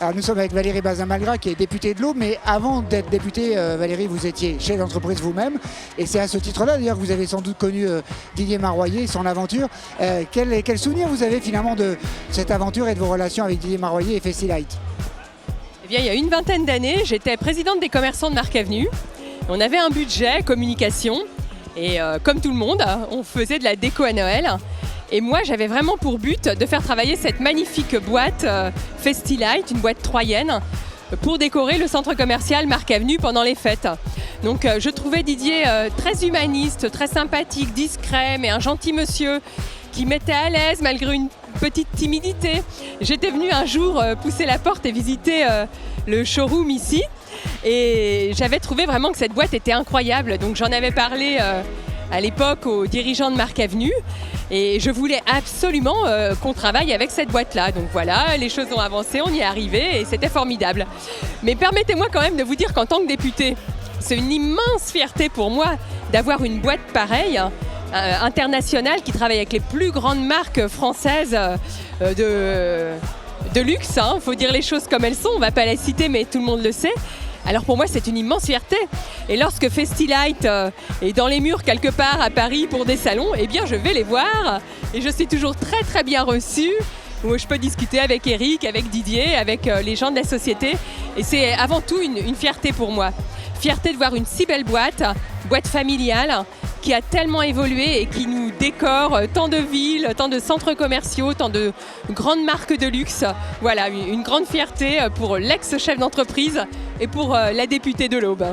Alors nous sommes avec Valérie Bazin-Malgras qui est députée de l'Aube, mais avant d'être députée, Valérie, vous étiez chef d'entreprise vous-même. Et c'est à ce titre-là d'ailleurs que vous avez sans doute connu Didier Marroyer, son aventure. Quel souvenir vous avez finalement de cette aventure et de vos relations avec Didier Marroyer et Festilight? Eh bien, il y a une vingtaine d'années, j'étais présidente des commerçants de Marc Avenue. On avait un budget communication et comme tout le monde, on faisait de la déco à Noël. Et moi, j'avais vraiment pour but de faire travailler cette magnifique boîte Festilight, une boîte troyenne, pour décorer le centre commercial Marc Avenue pendant les fêtes. Donc je trouvais Didier très humaniste, très sympathique, discret, mais un gentil monsieur qui mettait à l'aise malgré une petite timidité. J'étais venue un jour pousser la porte et visiter le showroom ici. Et j'avais trouvé vraiment que cette boîte était incroyable. Donc j'en avais parlé à l'époque aux dirigeants de Marc Avenue. Et je voulais absolument qu'on travaille avec cette boîte-là. Donc voilà, les choses ont avancé, on y est arrivé et c'était formidable. Mais permettez-moi quand même de vous dire qu'en tant que députée, c'est une immense fierté pour moi d'avoir une boîte pareille, internationale, qui travaille avec les plus grandes marques françaises de luxe. Il faut dire les choses comme elles sont, on ne va pas les citer, mais tout le monde le sait. Alors pour moi, c'est une immense fierté. Et lorsque Festilight est dans les murs quelque part à Paris pour des salons, eh bien je vais les voir et je suis toujours très très bien reçue. Où je peux discuter avec Eric, avec Didier, avec les gens de la société. Et c'est avant tout une fierté pour moi. Fierté de voir une si belle boîte familiale, qui a tellement évolué et qui nous décore tant de villes, tant de centres commerciaux, tant de grandes marques de luxe. Voilà, une grande fierté pour l'ex-chef d'entreprise et pour la députée de l'Aube.